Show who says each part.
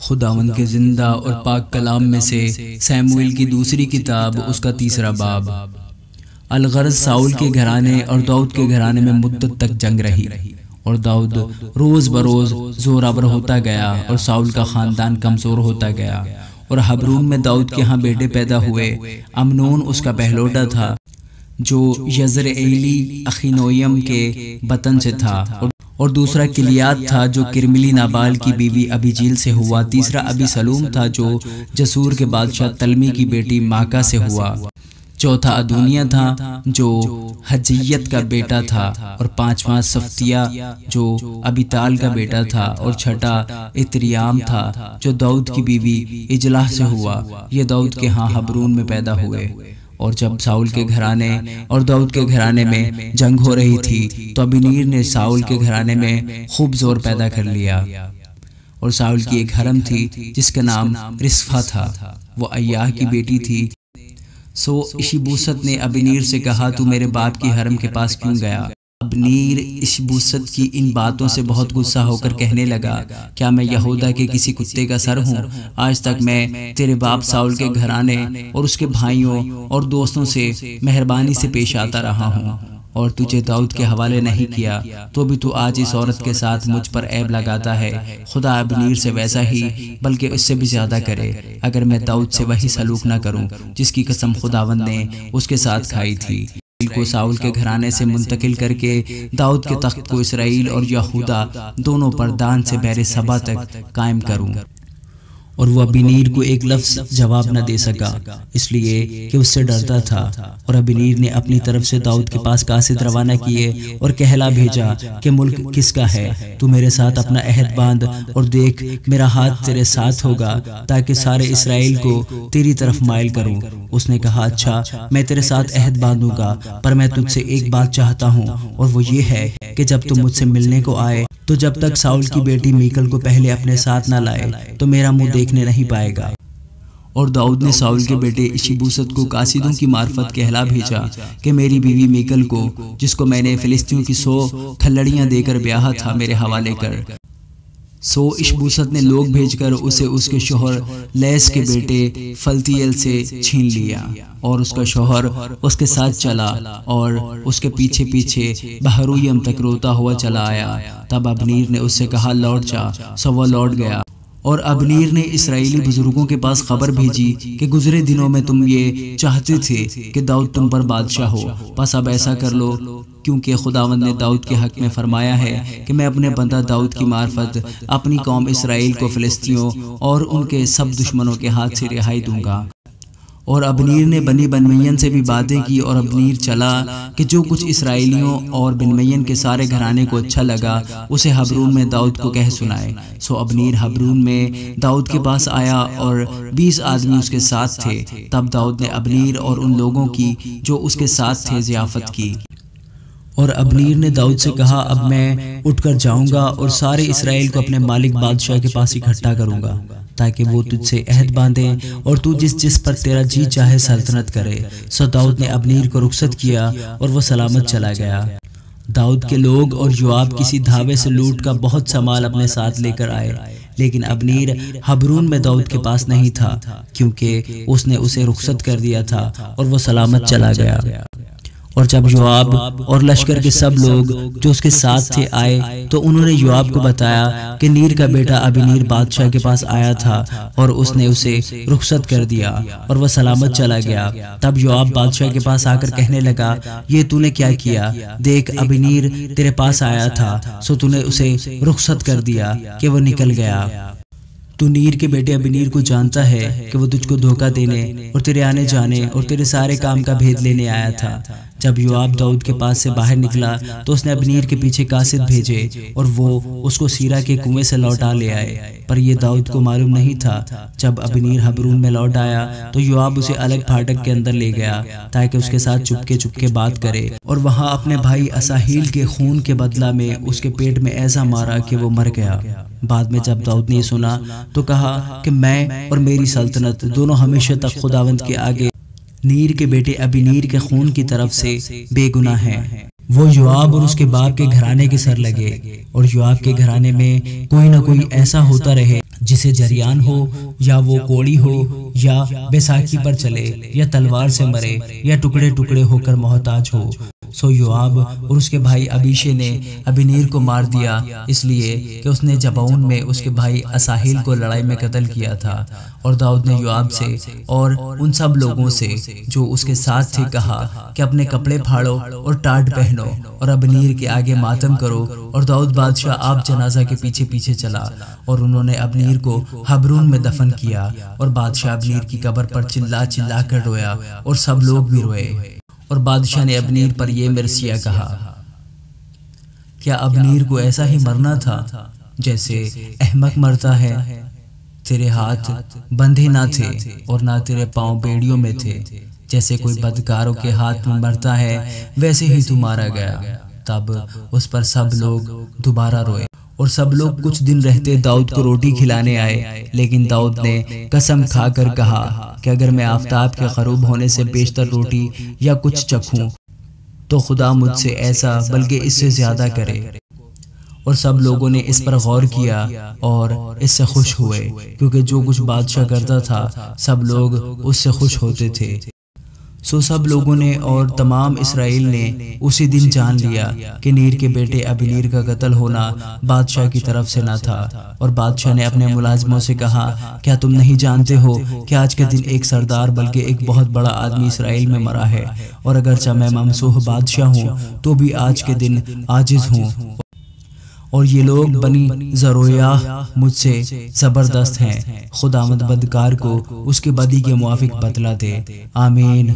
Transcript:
Speaker 1: خداوند کے زندہ اور پاک کلام میں سے سیموئیل کی دوسری کتاب، اس کا 3 باب۔ الغرض ساؤل کے گھرانے اور داؤد کے گھرانے میں مدت تک جنگ رہی، اور داؤد روز بروز زوراور ہوتا گیا اور ساؤل کا خاندان کمزور ہوتا گیا۔ اور حبرون میں داؤد کے ہاں بیٹے پیدا ہوئے۔ امنون اس کا پہلوٹا تھا جو یزرعیلی اخینویم کے بطن سے تھا، اور دوسرا کلیات تھا جو کرملی نابال کی بیوی ابیجیل سے ہوا۔ تیسرا ابی سلوم تھا جو جسور کے بادشاہ تلمی کی بیٹی ماکا سے ہوا۔ چوتھا ادونیہ تھا جو حجیت کا بیٹا تھا، اور پانچواں صفتیہ جو ابیتال کا بیٹا تھا، اور چھٹا اتریام تھا جو داؤد کی بیوی اجلاح سے ہوا۔ یہ داؤد کے ہاں حبرون میں پیدا ہوئے۔ اور جب ساؤل کے گھرانے اور داؤد کے گھرانے میں جنگ ہو رہی تھی تو ابنیر نے ساؤل کے گھرانے میں خوب زور پیدا کر لیا۔ اور ساؤل کی ایک حرم تھی جس کا نام رسفہ تھا، وہ ایاح کی بیٹی تھی۔ سو اشبوست نے ابنیر سے کہا، تو میرے باپ کی حرم کے پاس کیوں گیا؟ ابنیر اشبوست کی ان باتوں سے بہت غصہ ہو کر کہنے لگا، کیا میں یہودا کے کسی کتے کا سر ہوں؟ آج تک میں تیرے باپ ساؤل کے گھرانے اور اس کے بھائیوں اور دوستوں سے مہربانی سے پیش آتا رہا ہوں، اور تجھے داؤد کے حوالے نہیں کیا، تو بھی تو آج اس عورت کے ساتھ مجھ پر عیب لگاتا ہے۔ خدا ابنیر سے ویسا ہی بلکہ اس سے بھی زیادہ کرے، اگر میں داؤد سے وہی سلوک نہ کروں جس کی قسم خداوند نے اس کے ساتھ کھائی تھی۔ کو ساؤل کے گھرانے سے منتقل کر کے داؤد کے تخت کو اسرائیل اور یہودا دونوں پر دان سے بحر صبا تک قائم کروں۔ اور وہ ابنیر کو ایک لفظ جواب نہ دے سکا، اس لیے کہ اس سے ڈرتا تھا۔ اور ابنیر نے اپنی طرف سے داؤد کے پاس قاصد روانہ کیے اور کہلا بھیجا کہ ملک کس کا ہے؟ تو میرے ساتھ اپنا عہد باندھ، اور دیکھ میرا ہاتھ تیرے ساتھ ہوگا تاکہ سارے اسرائیل کو تیری طرف مائل کروں۔ اس نے کہا، اچھا، میں تیرے ساتھ عہد باندھوں گا، پر میں تجھ سے ایک بات چاہتا ہوں، اور وہ یہ ہے کہ جب تم مجھ سے ملنے کو آئے تو جب تک ساؤل کی بیٹی میکل کو پہلے اپنے ساتھ نہ لائے تو میرا منہ دیکھنے نہیں پائے گا۔ اور داؤد نے ساؤل کے بیٹے اشبوست کو قاصدوں کی معرفت کہلا بھیجا کہ میری بیوی میکل کو، جس کو میں نے فلسطینیوں کی 100 کھلڑیاں دے کر بیاہا تھا، میرے حوالے کر۔ سو اشبوست نے لوگ بھیج کر اسے اس کے شوہر لیس کے بیٹے فلتیل سے چھین لیا، اور اس کا شوہر اس کے ساتھ چلا اور اس کے پیچھے پیچھے بہرویم تک روتا ہوا چلا آیا۔ تب ابنیر نے اس سے کہا، لوٹ جا۔ سو وہ لوٹ گیا۔ اور ابنیر نے اسرائیلی بزرگوں کے پاس خبر بھیجی کہ گزرے دنوں میں تم یہ چاہتے تھے کہ داؤد تم پر بادشاہ ہو، بس اب ایسا کر لو، کیونکہ خداوند نے داؤد کے حق میں فرمایا ہے کہ میں اپنے بندہ داؤد کی معرفت اپنی قوم اسرائیل کو فلسطینیوں اور ان کے سب دشمنوں کے ہاتھ سے رہائی دوں گا۔ اور ابنیر نے بنی بنمین سے بھی باتیں کی، اور ابنیر چلا کہ جو کچھ اسرائیلیوں اور بنمین کے سارے گھرانے کو اچھا لگا اسے حبرون میں داؤد کو کہہ سنائے۔ سو ابنیر حبرون میں داؤد کے پاس آیا اور 20 آدمی اس کے ساتھ تھے۔ تب داؤد نے ابنیر اور ان لوگوں کی جو اس کے ساتھ تھے ضیافت کی۔ اور ابنیر نے داؤد سے کہا، اب میں اٹھ کر جاؤں گا اور سارے اسرائیل کو اپنے مالک بادشاہ کے پاس اکٹھا کروں گا، تاکہ وہ تجھ سے عہد باندھے اور تو جس پر تیرا جی چاہے سلطنت کرے۔ سو داؤد نے ابنیر کو رخصت کیا اور وہ سلامت چلا گیا۔ داؤد کے لوگ اور یوآب کسی دھاوے سے لوٹ کا بہت سا مال اپنے ساتھ لے کر آئے، لیکن ابنیر حبرون میں داؤد کے پاس نہیں تھا، کیونکہ اس نے اسے رخصت کر دیا تھا، اور وہ سلامت چلا گیا۔ اور جب یوآب اور لشکر کے سب لوگ جو اس کے ساتھ تھے آئے تو انہوں نے یوآب کو بتایا کہ نیر کا بیٹا ابنیر بادشاہ کے پاس آیا تھا، اور اس نے اسے رخصت کر دیا اور وہ سلامت چلا گیا۔ تب یوآب بادشاہ کے پاس آ کر کہنے لگا، یہ تو نے کیا کیا؟ دیکھ، ابنیر تیرے پاس آیا تھا، سو تو نے اسے رخصت کر دیا کہ وہ نکل گیا۔ تو نیر کے بیٹے ابنیر کو جانتا ہے کہ وہ تجھ کو دھوکہ دینے اور تیرے آنے جانے اور تیرے سارے کام کا بھید لینے آیا تھا۔ جب یوآب داؤد کے پاس سے باہر نکلا تو اس نے ابنیر کے پیچھے قاصد بھیجے، اور وہ اس کو سیرا کے کنویں سے لوٹا لے آئے، پر یہ داؤد کو معلوم نہیں تھا۔ جب ابنیر حبرون میں لوٹ آیا تو یوآب اسے الگ پھاٹک کے اندر لے گیا تاکہ اس کے ساتھ چپکے بات کرے، اور وہاں اپنے بھائی اساہیل کے خون کے بدلہ میں اس کے پیٹ میں ایسا مارا کہ وہ مر گیا۔ بعد میں جب داؤد نے یہ سنا تو کہا کہ میں اور میری سلطنت دونوں ہمیشہ تک خداوند کے آگے نیر کے بیٹے ابنیر کے خون کی طرف سے بے گناہ ہیں۔ وہ یوآب اور اس کے باپ کے گھرانے کے سر لگے، اور یوآب کے گھرانے میں کوئی نہ کوئی ایسا ہوتا رہے جسے جریان ہو یا وہ کوڑی ہو یا بیساکھی پر چلے یا تلوار سے مرے یا ٹکڑے ٹکڑے ہو کر محتاج ہو۔ سو یوآب اور اس کے بھائی ابیشے نے ابنیر کو مار دیا، اس لیے کہ اس نے جبعون میں اس کے بھائی اساہیل کو لڑائی میں قتل کیا تھا۔ اور داؤد نے یوآب سے اور ان سب لوگوں سے جو اس کے ساتھ تھے کہا کہ اپنے کپڑے پھاڑو اور ٹاٹ پہنو اور ابنیر کے آگے ماتم کرو۔ اور داؤد بادشاہ آپ جنازہ کے پیچھے پیچھے چلا اور انہوں نے ابنیر کو حبرون میں دفن کیا، اور بادشاہ ابنیر کی قبر پر چلا چلا کر رویا اور سب لوگ بھی روئے۔ اور بادشاہ نے ابنیر پر یہ مرثیہ کہا، کیا ابنیر کو ایسا ہی مرنا تھا جیسے احمق مرتا ہے؟ تیرے ہاتھ بندھے نہ تھے اور نہ تیرے پاؤں بیڑیوں میں تھے، جیسے کوئی بدکاروں کے ہاتھ میں مرتا ہے ویسے ہی تو مارا گیا۔ تب اس پر سب لوگ دوبارہ روئے، اور سب لوگ کچھ دن رہتے داؤد کو روٹی کھلانے آئے، لیکن داؤد نے قسم کھا کر کہا کہ اگر میں آفتاب کے غروب ہونے سے بیشتر روٹی یا کچھ چکھوں تو خدا مجھ سے ایسا بلکہ اس سے زیادہ کرے۔ اور سب لوگوں نے اس پر غور کیا اور اس سے خوش ہوئے، کیونکہ جو کچھ بادشاہ کرتا تھا سب لوگ اس سے خوش ہوتے تھے۔ سو سب لوگوں نے اور تمام اسرائیل نے اسی دن جان لیا کہ نیر کے بیٹے ابنیر کا قتل ہونا بادشاہ کی طرف سے نہ تھا۔ اور بادشاہ نے اپنے ملازموں سے کہا، کیا تم نہیں جانتے ہو کہ آج کے دن ایک سردار بلکہ ایک بہت بڑا آدمی اسرائیل میں مرا ہے؟ اور اگرچہ میں ممسوح بادشاہ ہوں تو بھی آج کے دن عاجز ہوں، اور یہ لوگ بنی زرویاہ مجھ سے زبردست ہیں۔ خداوند بدکار کو اس کے بدی کے موافق بدلہ دے، آمین۔